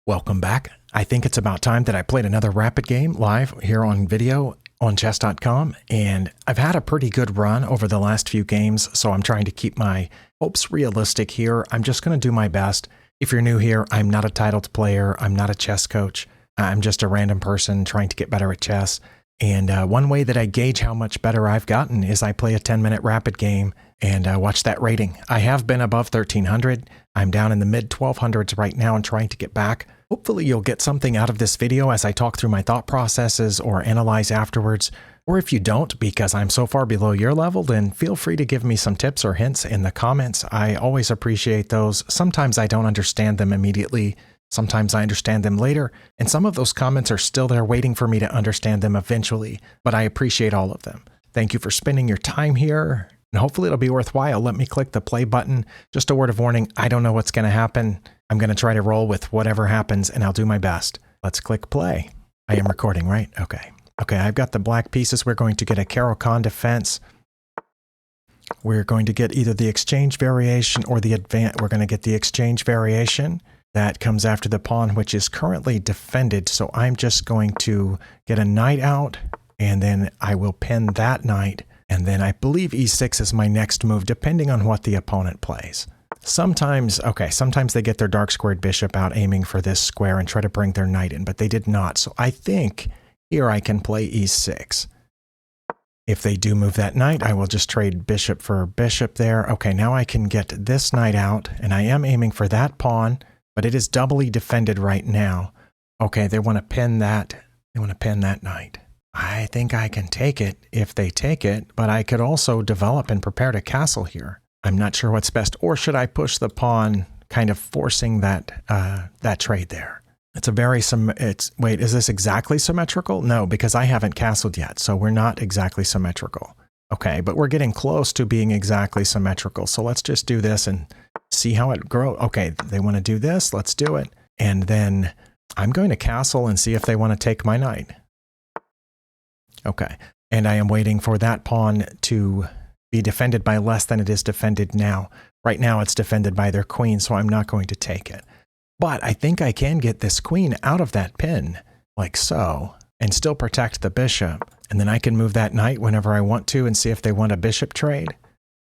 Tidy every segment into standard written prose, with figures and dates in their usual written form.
Welcome back. I think it's about time that I played another rapid game live here on video on chess.com, and I've had a pretty good run over the last few games, so I'm trying to keep my hopes realistic here. I'm just going to do my best. If you're new here, I'm not a titled player. I'm not a chess coach. I'm just a random person trying to get better at chess. And one way that I gauge how much better I've gotten is I play a 10-minute rapid game and watch that rating. I have been above 1300. I'm down in the mid 1200s right now and trying to get back. Hopefully you'll get something out of this video as I talk through my thought processes or analyze afterwards. Or if you don't, because I'm so far below your level, then feel free to give me some tips or hints in the comments. I always appreciate those. Sometimes I don't understand them immediately. Sometimes I understand them later, and some of those comments are still there waiting for me to understand them eventually, but I appreciate all of them. Thank you for spending your time here, and hopefully it'll be worthwhile. Let me click the play button. Just a word of warning, I don't know what's going to happen. I'm going to try to roll with whatever happens, and I'll do my best. Let's click play. I am recording, right? Okay. Okay, I've got the black pieces. We're going to get a Caro-Kann defense. We're going to get either the exchange variation or the advance. We're going to get the exchange variation. That comes after the pawn, which is currently defended. So I'm just going to get a knight out, and then I will pin that knight. And then I believe e6 is my next move, depending on what the opponent plays. Sometimes they get their dark squared bishop out aiming for this square and try to bring their knight in, but they did not. So I think here I can play e6. If they do move that knight, I will just trade bishop for bishop there. Okay, now I can get this knight out, and I am aiming for that pawn. But it is doubly defended right now. Okay, they want to pin that. They want to pin that knight. I think I can take it if they take it, but I could also develop and prepare to castle here. I'm not sure what's best. Or should I push the pawn, kind of forcing that trade there? It's a very wait, is this exactly symmetrical? No, because I haven't castled yet, so we're not exactly symmetrical. Okay, but we're getting close to being exactly symmetrical. So let's just do this and see how it grows. Okay, they want to do this. Let's do it. And then I'm going to castle and see if they want to take my knight. Okay, and I am waiting for that pawn to be defended by less than it is defended now. Right now it's defended by their queen, so I'm not going to take it. But I think I can get this queen out of that pin, like so, and still protect the bishop. And then I can move that knight whenever I want to and see if they want a bishop trade.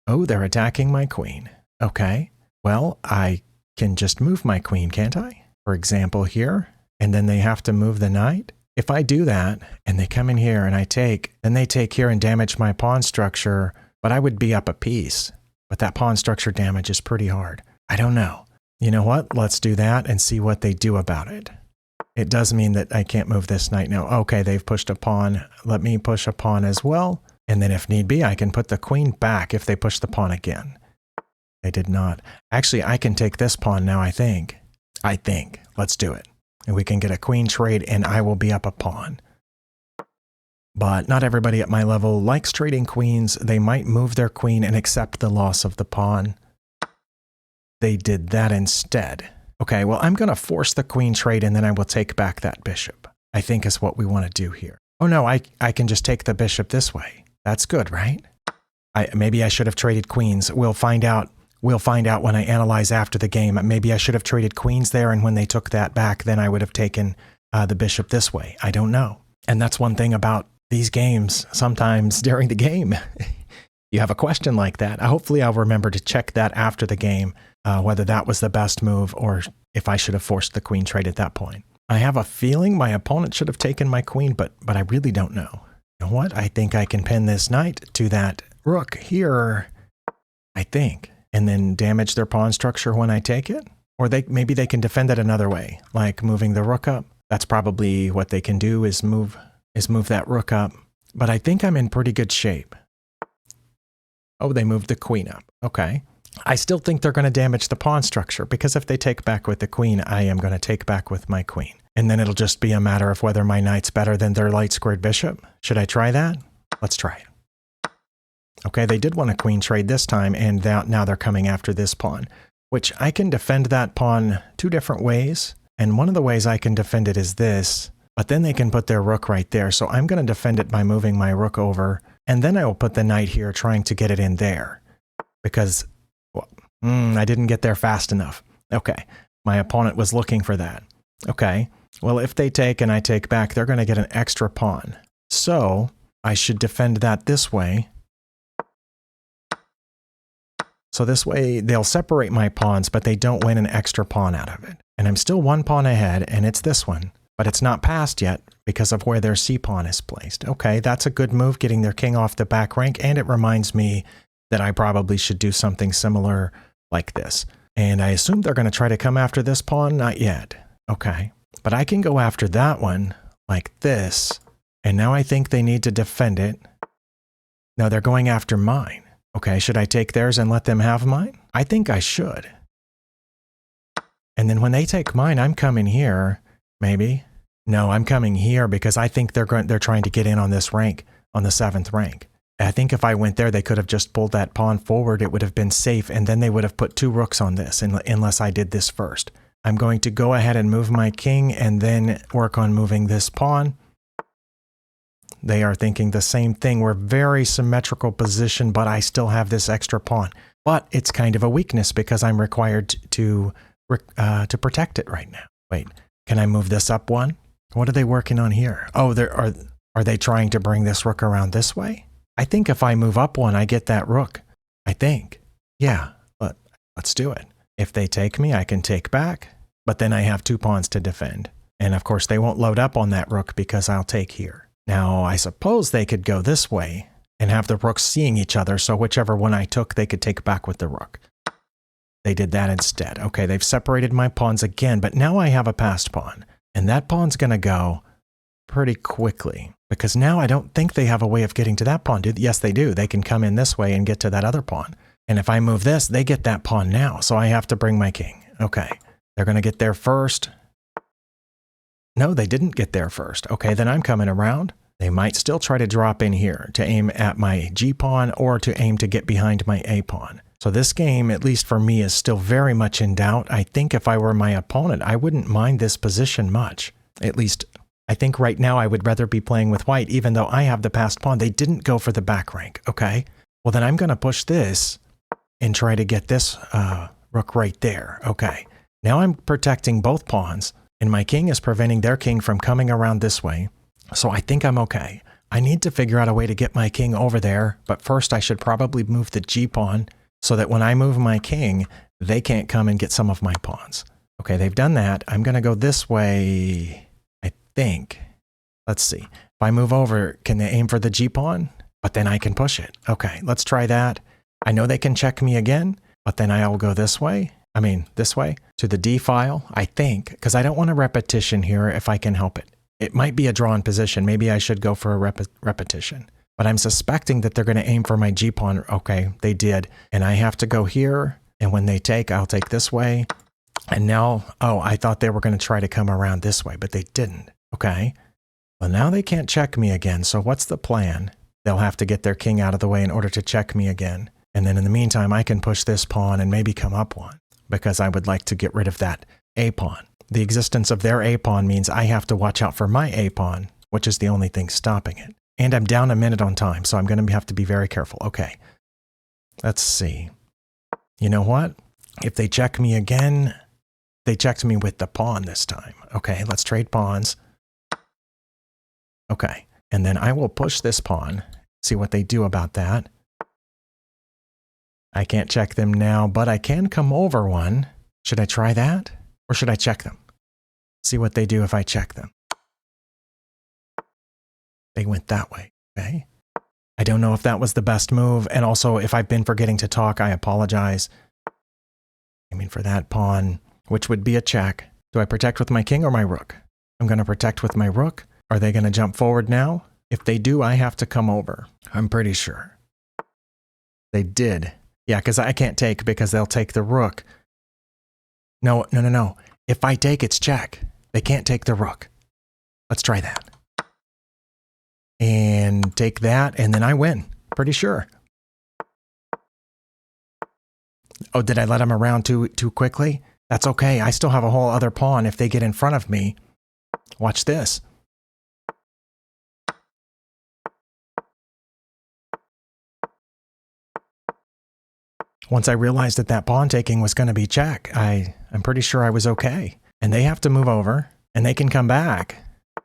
Oh, they're attacking my queen. Okay, well, I can just move my queen, can't I? For example, here, and then they have to move the knight. If I do that, and they come in here and I take, then they take here and damage my pawn structure, but I would be up a piece. But that pawn structure damage is pretty hard. I don't know. You know what? Let's do that and see what they do about it. It does mean that I can't move this knight now. Okay, they've pushed a pawn. Let me push a pawn as well. And then if need be, I can put the queen back if they push the pawn again. They did not. Actually, I can take this pawn now, I think. Let's do it. And we can get a queen trade, and I will be up a pawn. But not everybody at my level likes trading queens. They might move their queen and accept the loss of the pawn. They did that instead. Okay, well, I'm going to force the queen trade, and then I will take back that bishop. I think is what we want to do here. Oh, no, I can just take the bishop this way. That's good, right? Maybe I should have traded queens. We'll find out. We'll find out when I analyze after the game. Maybe I should have traded queens there, and when they took that back, then I would have taken the bishop this way. I don't know. And that's one thing about these games. Sometimes during the game, you have a question like that. Hopefully I'll remember to check that after the game, whether that was the best move or if I should have forced the queen trade at that point. I have a feeling my opponent should have taken my queen, but I really don't know. You know what? I think I can pin this knight to that rook here, I think, and then damage their pawn structure when I take it. Or maybe they can defend it another way, like moving the rook up. That's probably what they can do is move that rook up. But I think I'm in pretty good shape. Oh, they moved the queen up. Okay. I still think they're going to damage the pawn structure because if they take back with the queen, I am going to take back with my queen. And then it'll just be a matter of whether my knight's better than their light squared bishop. Should I try that? Let's try it. Okay, they did want a queen trade this time, and now they're coming after this pawn, which I can defend that pawn two different ways. And one of the ways I can defend it is this, but then they can put their rook right there. So I'm going to defend it by moving my rook over, and then I will put the knight here trying to get it in there because I didn't get there fast enough. Okay, my opponent was looking for that. Okay, well, if they take and I take back, they're going to get an extra pawn. So I should defend that this way. So this way they'll separate my pawns, but they don't win an extra pawn out of it. And I'm still one pawn ahead, and it's this one. But it's not passed yet because of where their c-pawn is placed. Okay, that's a good move, getting their king off the back rank, and it reminds me that I probably should do something similar like this. And I assume they're going to try to come after this pawn? Not yet. Okay, but I can go after that one like this, and now I think they need to defend it. No, they're going after mine. Okay, should I take theirs and let them have mine? I think I should. And then when they take mine, I'm coming here, maybe. No, I'm coming here because I think they're trying to get in on this rank, on the 7th rank. I think if I went there, they could have just pulled that pawn forward. It would have been safe, and then they would have put 2 rooks on this, unless I did this first. I'm going to go ahead and move my king and then work on moving this pawn. They are thinking the same thing. We're very symmetrical position, but I still have this extra pawn. But it's kind of a weakness because I'm required to protect it right now. Wait, can I move this up one? What are they working on here? Oh, are they trying to bring this rook around this way? I think if I move up one, I get that rook. I think. Yeah, but let's do it. If they take me, I can take back, but then I have 2 pawns to defend. And of course, they won't load up on that rook because I'll take here. Now, I suppose they could go this way and have the rooks seeing each other, so whichever one I took, they could take back with the rook. They did that instead. Okay, they've separated my pawns again, but now I have a passed pawn. And that pawn's going to go pretty quickly, because now I don't think they have a way of getting to that pawn. Yes, they do. They can come in this way and get to that other pawn. And if I move this, they get that pawn now, so I have to bring my king. Okay, they're going to get there first. No, they didn't get there first. Okay, then I'm coming around. They might still try to drop in here to aim at my g-pawn or to aim to get behind my a-pawn. So this game, at least for me, is still very much in doubt. I think if I were my opponent, I wouldn't mind this position much. At least, I think right now I would rather be playing with white, even though I have the passed pawn. They didn't go for the back rank, okay? Well, then I'm going to push this and try to get this rook right there. Okay, now I'm protecting both pawns, and my king is preventing their king from coming around this way. So I think I'm okay. I need to figure out a way to get my king over there, but first I should probably move the g-pawn so that when I move my king, they can't come and get some of my pawns. Okay, they've done that. I'm going to go this way, I think. Let's see. If I move over, can they aim for the g-pawn? But then I can push it. Okay, let's try that. I know they can check me again, but then I'll go this way. I mean, this way to the d file, I think, because I don't want a repetition here if I can help it. It might be a drawn position. Maybe I should go for a repetition. But I'm suspecting that they're going to aim for my g-pawn. Okay, they did. And I have to go here. And when they take, I'll take this way. And now, oh, I thought they were going to try to come around this way, but they didn't. Okay. Well, now they can't check me again. So what's the plan? They'll have to get their king out of the way in order to check me again. And then in the meantime, I can push this pawn and maybe come up one, because I would like to get rid of that a-pawn. The existence of their a-pawn means I have to watch out for my a-pawn, which is the only thing stopping it. And I'm down a minute on time, so I'm going to have to be very careful. Okay, let's see. You know what? If they check me again, they checked me with the pawn this time. Okay, let's trade pawns. Okay, and then I will push this pawn, see what they do about that. I can't check them now, but I can come over one. Should I try that? Or should I check them? See what they do if I check them. They went that way, okay? I don't know if that was the best move, and also if I've been forgetting to talk, I apologize. I mean, for that pawn, which would be a check. Do I protect with my king or my rook? I'm going to protect with my rook. Are they going to jump forward now? If they do, I have to come over. I'm pretty sure. They did. Yeah, because I can't take because they'll take the rook. No. If I take, it's check. They can't take the rook. Let's try that. And take that, and then I win. Pretty sure. Oh, did I let them around too quickly? That's okay. I still have a whole other pawn if they get in front of me. Watch this. Once I realized that that pawn taking was going to be check, I'm pretty sure I was okay. And they have to move over. And they can come back.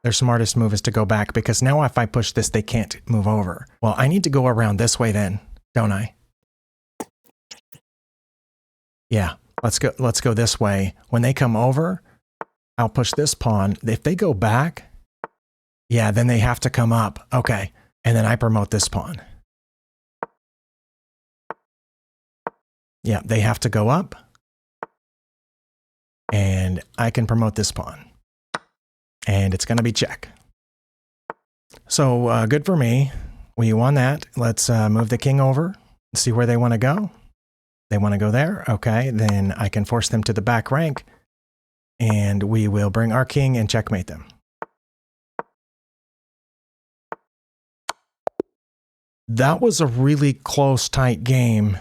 Their smartest move is to go back because now if I push this, they can't move over. Well, I need to go around this way then, don't I? Yeah, let's go this way. When they come over, I'll push this pawn. If they go back, yeah, then they have to come up. Okay, and then I promote this pawn. Yeah, they have to go up. And I can promote this pawn. And it's going to be check. So good for me. We won that. Let's move the king over. See where they want to go. They want to go there. Okay, then I can force them to the back rank. And we will bring our king and checkmate them. That was a really close, tight game.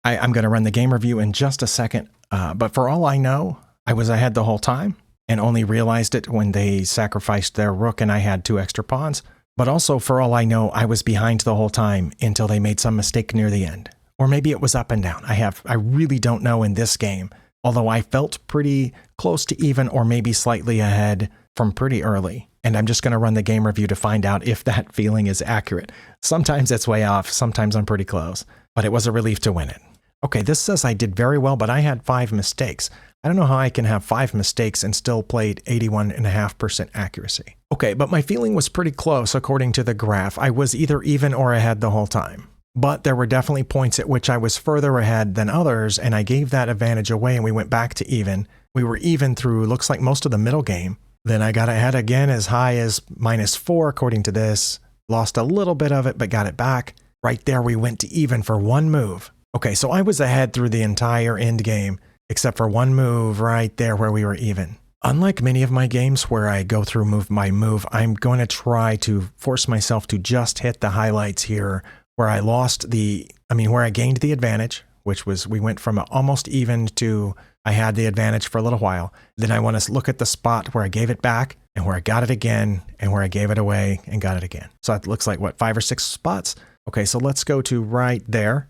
I'm going to run the game review in just a second. But for all I know, I was ahead the whole time and only realized it when they sacrificed their rook and I had 2 extra pawns. But also, for all I know, I was behind the whole time until they made some mistake near the end. Or maybe it was up and down. I really don't know in this game, although I felt pretty close to even or maybe slightly ahead from pretty early. And I'm just going to run the game review to find out if that feeling is accurate. Sometimes it's way off, sometimes I'm pretty close, but it was a relief to win it. Okay, this says I did very well, but I had 5 mistakes. I don't know how I can have 5 mistakes and still played 81.5% accuracy. Okay, but my feeling was pretty close according to the graph. I was either even or ahead the whole time. But there were definitely points at which I was further ahead than others, and I gave that advantage away and we went back to even. We were even through, looks like most of the middle game. Then I got ahead again as high as -4 according to this. Lost a little bit of it, but got it back. Right there, we went to even for 1 move. Okay, so I was ahead through the entire end game, except for 1 move right there where we were even. Unlike many of my games where I go through move by move, I'm going to try to force myself to just hit the highlights here where I where I gained the advantage, which was we went from almost even to I had the advantage for a little while. Then I want to look at the spot where I gave it back and where I got it again and where I gave it away and got it again. So it looks like, what, 5 or 6 spots? Okay, so let's go to right there.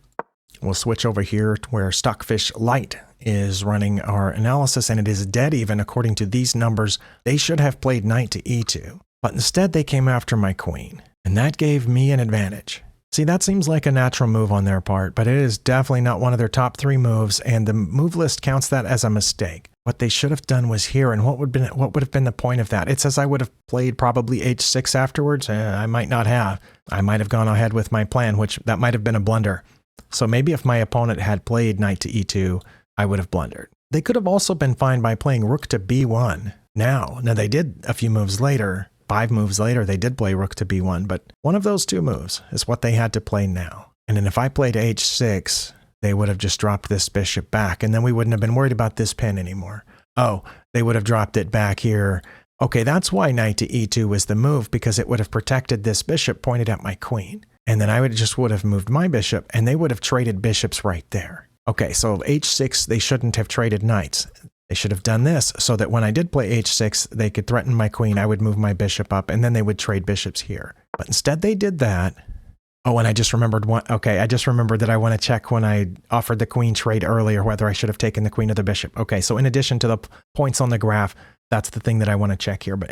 We'll switch over here to where Stockfish Light is running our analysis, and it is dead even according to these numbers. They should have played knight to e2, but instead they came after my queen, and that gave me an advantage. See, that seems like a natural move on their part, but it is definitely not one of their top 3 moves, and the move list counts that as a mistake. What they should have done was here, and what would have been the point of that? It says I would have played probably h6 afterwards. I might not have. I might have gone ahead with my plan, which that might have been a blunder. So maybe if my opponent had played knight to e2, I would have blundered. They could have also been fine by playing rook to b1. Now they did a few moves later. 5 moves later, they did play rook to b1, but one of those 2 moves is what they had to play now. And then if I played h6, they would have just dropped this bishop back, and then we wouldn't have been worried about this pin anymore. Oh, they would have dropped it back here. Okay, that's why knight to e2 was the move, because it would have protected this bishop pointed at my queen. And then I would have moved my bishop, and they would have traded bishops right there. Okay, so h6, they shouldn't have traded knights. They should have done this so that when I did play h6, they could threaten my queen, I would move my bishop up, and then they would trade bishops here. But instead they did that. Oh, and I just remembered one. Okay, I just remembered that I want to check when I offered the queen trade earlier, whether I should have taken the queen or the bishop. Okay, so in addition to the points on the graph, that's the thing that I want to check here. But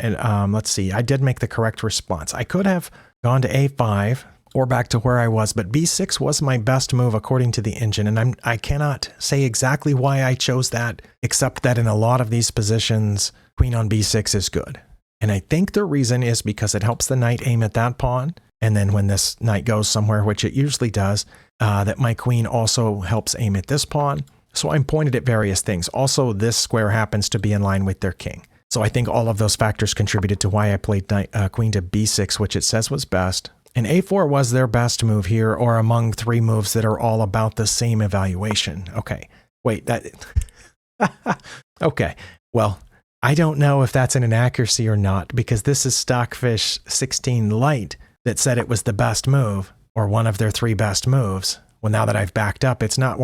let's see, I did make the correct response. I could have gone to a5 or back to where I was, but b6 was my best move according to the engine, and I cannot say exactly why I chose that, except that in a lot of these positions, queen on b6 is good. And I think the reason is because it helps the knight aim at that pawn, and then when this knight goes somewhere, which it usually does, that my queen also helps aim at this pawn. So I'm pointed at various things. Also, this square happens to be in line with their king. So I think all of those factors contributed to why I played queen to b6, which it says was best. And a4 was their best move here, or among 3 moves that are all about the same evaluation. Okay, wait, that... Okay, well, I don't know if that's an inaccuracy or not, because this is Stockfish 16 Light that said it was the best move, or one of their 3 best moves. Well, now that I've backed up, it's not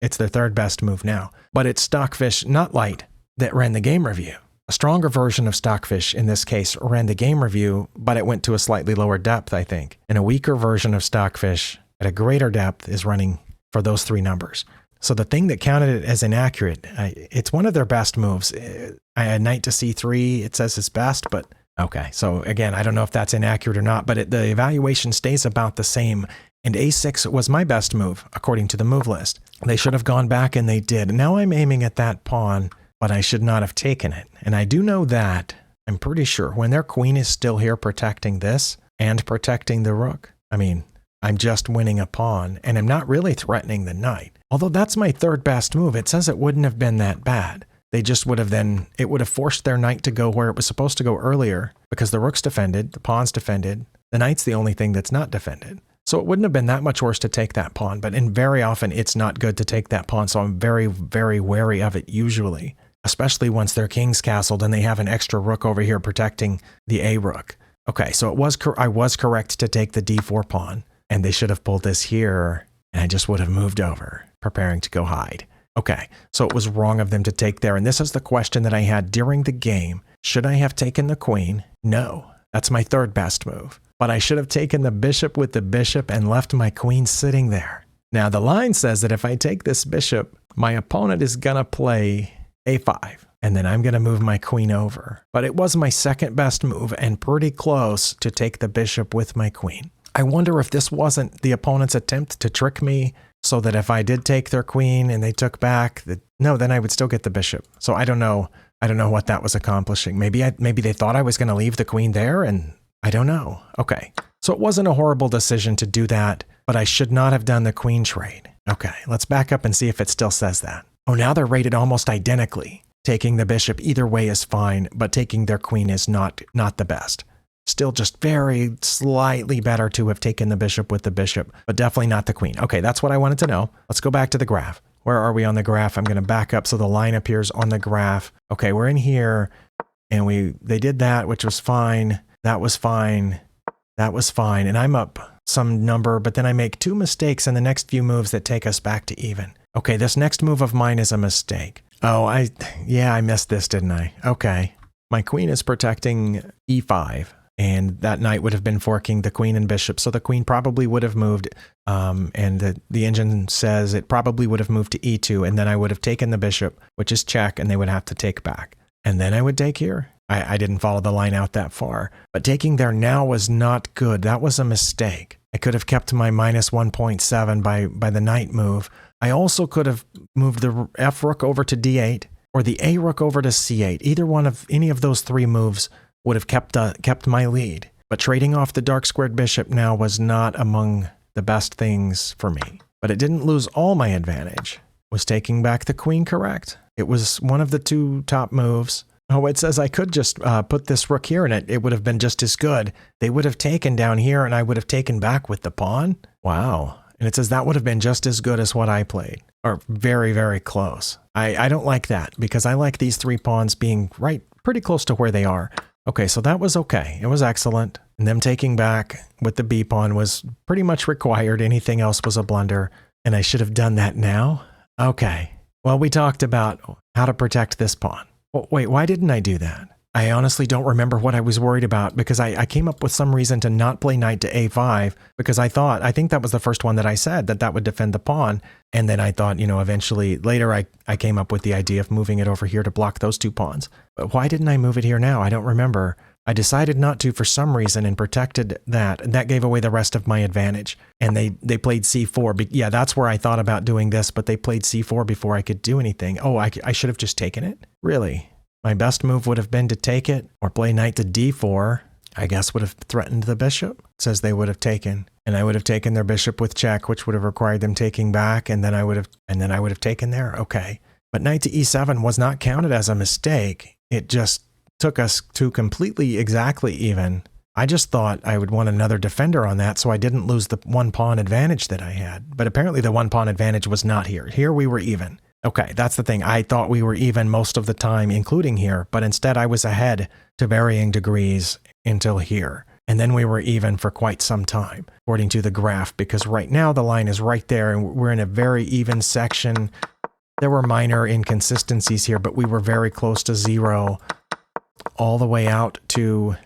it's their 3rd best move now. But it's Stockfish Not Light that ran the game review. A stronger version of Stockfish, in this case, ran the game review, but it went to a slightly lower depth, I think. And a weaker version of Stockfish at a greater depth is running for those 3 numbers. So the thing that counted it as inaccurate, it's one of their best moves. I had knight to c3, it says it's best, but okay. So again, I don't know if that's inaccurate or not, but the evaluation stays about the same. And a6 was my best move, according to the move list. They should have gone back, and they did. Now I'm aiming at that pawn, but I should not have taken it. And I do know that, I'm pretty sure, when their queen is still here protecting this and protecting the rook, I mean, I'm just winning a pawn, and I'm not really threatening the knight. Although that's my third best move, it says it wouldn't have been that bad. They just would have then, it would have forced their knight to go where it was supposed to go earlier, because the rook's defended, the pawn's defended, the knight's the only thing that's not defended. So it wouldn't have been that much worse to take that pawn, but very often it's not good to take that pawn, so I'm very, very wary of it usually, especially once they're king's castled and they have an extra rook over here protecting the a rook. Okay, so I was correct to take the d4 pawn, and they should have pulled this here, and I just would have moved over, preparing to go hide. Okay, so it was wrong of them to take there, and this is the question that I had during the game. Should I have taken the queen? No, that's my third best move. But I should have taken the bishop with the bishop and left my queen sitting there. Now the line says that if I take this bishop, my opponent is gonna play a5, and then I'm gonna move my queen over. But it was my second best move and pretty close to take the bishop with my queen. I wonder if this wasn't the opponent's attempt to trick me so that if I did take their queen and they took back, no, then I would still get the bishop. So I don't know. I don't know what that was accomplishing. Maybe they thought I was gonna leave the queen there, and I don't know. Okay, so it wasn't a horrible decision to do that, but I should not have done the queen trade. Okay, let's back up and see if it still says that. Oh, now they're rated almost identically. Taking the bishop either way is fine, but taking their queen is not the best. Still just very slightly better to have taken the bishop with the bishop, but definitely not the queen. Okay, that's what I wanted to know. Let's go back to the graph. Where are we on the graph? I'm going to back up so the line appears on the graph. Okay, we're in here, and they did that, which was fine. That was fine. That was fine. And I'm up some number, but then I make two mistakes in the next few moves that take us back to even. Okay, this next move of mine is a mistake. Oh, I missed this, didn't I? Okay. My queen is protecting e5, and that knight would have been forking the queen and bishop, so the queen probably would have moved, and the engine says it probably would have moved to e2, and then I would have taken the bishop, which is check, and they would have to take back. And then I would take here. I didn't follow the line out that far, but taking there now was not good. That was a mistake. I could have kept my minus 1.7 by the knight move. I also could have moved the f rook over to d8 or the a rook over to c8. Either one of any of those three moves would have kept my lead. But trading off the dark squared bishop now was not among the best things for me. But it didn't lose all my advantage. Was taking back the queen correct? It was one of the two top moves. Oh, it says I could just put this rook here and it would have been just as good. They would have taken down here and I would have taken back with the pawn. Wow. And it says that would have been just as good as what I played. Or very, very close. I don't like that because I like these three pawns being right pretty close to where they are. Okay, so that was okay. It was excellent. And them taking back with the b pawn was pretty much required. Anything else was a blunder. And I should have done that now? Okay. Well, we talked about how to protect this pawn. Well, wait, why didn't I do that? I honestly don't remember what I was worried about because I came up with some reason to not play knight to a5 because I think that was the first one that I said that would defend the pawn. And then I thought, eventually later I came up with the idea of moving it over here to block those two pawns. But why didn't I move it here now? I don't remember. I decided not to for some reason and protected that. And that gave away the rest of my advantage. And they played c4. Yeah, that's where I thought about doing this, but they played c4 before I could do anything. Oh, I should have just taken it? Really? My best move would have been to take it or play knight to d4. I guess would have threatened the bishop. It says they would have taken. And I would have taken their bishop with check, which would have required them taking back. And then I would have taken there. Okay. But knight to e7 was not counted as a mistake. It just took us to completely exactly even. I just thought I would want another defender on that so I didn't lose the one pawn advantage that I had. But apparently the one pawn advantage was not here. Here we were even. Okay, that's the thing. I thought we were even most of the time, including here, but instead I was ahead to varying degrees until here. And then we were even for quite some time, according to the graph, because right now the line is right there and we're in a very even section. There were minor inconsistencies here, but we were very close to zero all the way out to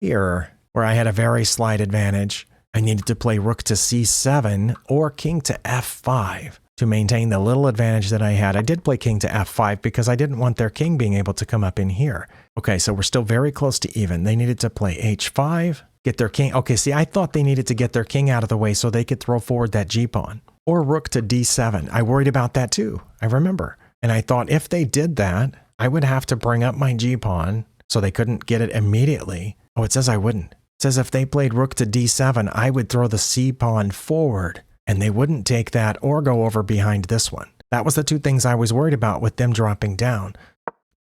here, where I had a very slight advantage. I needed to play rook to c7 or king to f5 to maintain the little advantage that I had. I did play king to f5 because I didn't want their king being able to come up in here. Okay, so we're still very close to even. They needed to play h5, get their king. Okay, see, I thought they needed to get their king out of the way so they could throw forward that g-pawn. Or rook to d7. I worried about that too, I remember. And I thought if they did that, I would have to bring up my g-pawn so they couldn't get it immediately. Oh, it says I wouldn't. It says if they played rook to d7, I would throw the c-pawn forward and they wouldn't take that or go over behind this one. That was the two things I was worried about with them dropping down.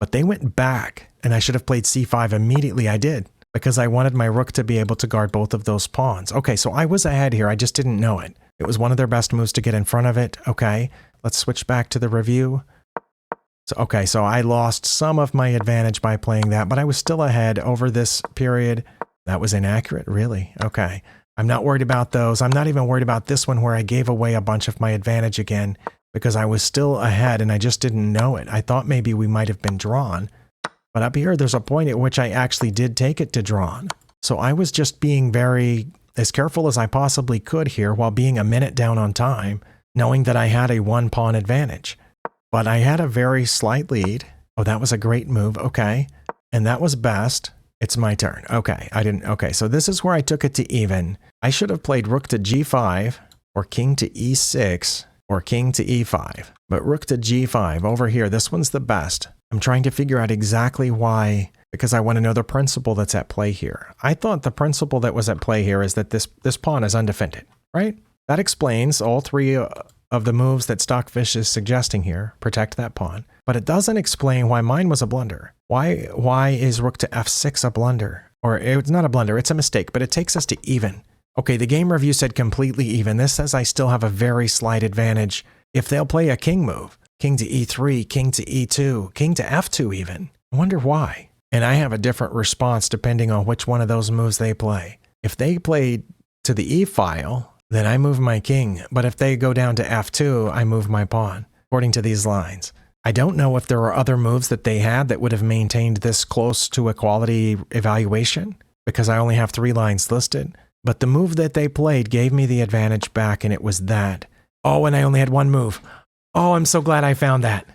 But they went back and I should have played c5 immediately. I did because I wanted my rook to be able to guard both of those pawns. Okay, so I was ahead here. I just didn't know it. It was one of their best moves to get in front of it. Okay, let's switch back to the review. So I lost some of my advantage by playing that, but I was still ahead over this period. That was inaccurate, really? Okay. I'm not worried about those. I'm not even worried about this one where I gave away a bunch of my advantage again because I was still ahead and I just didn't know it. I thought maybe we might have been drawn, but up here there's a point at which I actually did take it to drawn. So I was just being as careful as I possibly could here while being a minute down on time, knowing that I had a one pawn advantage. But I had a very slight lead. Oh, that was a great move. Okay. And that was best. It's my turn. Okay. Okay. So this is where I took it to even. I should have played rook to g5 or king to e6 or king to e5. But rook to g5 over here, this one's the best. I'm trying to figure out exactly why, because I want to know the principle that's at play here. I thought the principle that was at play here is that this pawn is undefended, right? That explains all three of the moves that Stockfish is suggesting here. Protect that pawn. But it doesn't explain why mine was a blunder. Why is rook to f6 a blunder? Or it's not a blunder, it's a mistake, but it takes us to even. Okay, the game review said completely even. This says I still have a very slight advantage if they'll play a king move. King to e3, king to e2, king to f2 even. I wonder why. And I have a different response depending on which one of those moves they play. If they play to the e file, then I move my king. But if they go down to f2, I move my pawn, according to these lines. I don't know if there are other moves that they had that would have maintained this close to a quality evaluation, because I only have 3 lines listed. But the move that they played gave me the advantage back, and it was that. Oh, and I only had one move. Oh, I'm so glad I found that.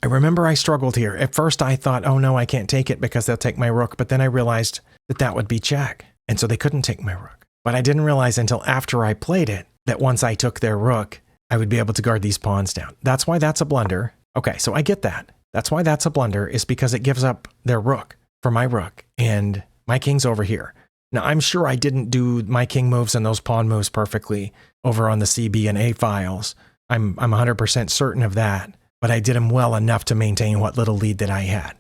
I remember I struggled here. At first I thought, oh no, I can't take it because they'll take my rook. But then I realized that that would be check. And so they couldn't take my rook. But I didn't realize until after I played it that once I took their rook, I would be able to guard these pawns down. That's why that's a blunder. Okay, so I get that. That's why that's a blunder, is because it gives up their rook for my rook. And my king's over here. Now, I'm sure I didn't do my king moves and those pawn moves perfectly over on the CB and A files. I'm 100% certain of that. But I did them well enough to maintain what little lead that I had.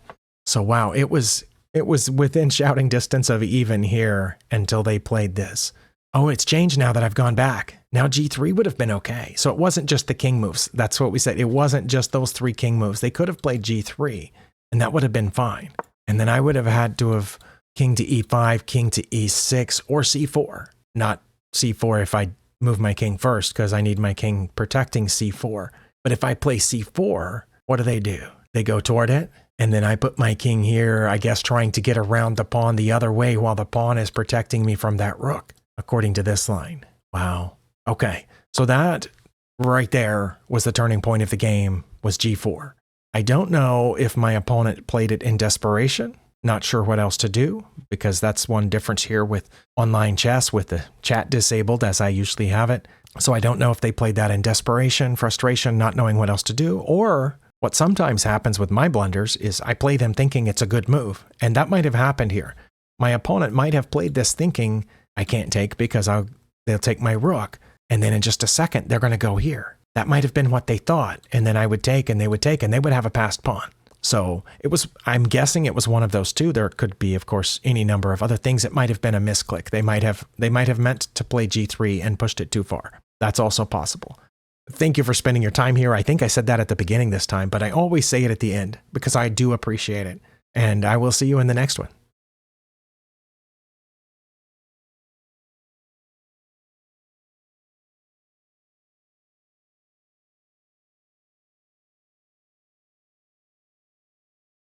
So wow, it was within shouting distance of even here until they played this. Oh, it's changed now that I've gone back. Now G3 would have been okay. So it wasn't just the king moves. That's what we said. It wasn't just those 3 king moves. They could have played G3 and that would have been fine. And then I would have had to have king to E5, king to E6 or C4. Not C4 if I move my king first because I need my king protecting C4. But if I play C4, what do? They go toward it. And then I put my king here, I guess trying to get around the pawn the other way while the pawn is protecting me from that rook, according to this line. Wow. Okay. So that right there was the turning point of the game, was G4. I don't know if my opponent played it in desperation. Not sure what else to do, because that's one difference here with online chess with the chat disabled as I usually have it. So I don't know if they played that in desperation, frustration, not knowing what else to do, or what sometimes happens with my blunders is I play them thinking it's a good move. And that might have happened here. My opponent might have played this thinking I can't take because they'll take my rook. And then in just a second, they're going to go here. That might have been what they thought. And then I would take and they would take and they would have a passed pawn. So I'm guessing it was one of those two. There could be, of course, any number of other things. It might have been a misclick. They might have meant to play G3 and pushed it too far. That's also possible. Thank you for spending your time here. I think I said that at the beginning this time, but I always say it at the end because I do appreciate it. And I will see you in the next one.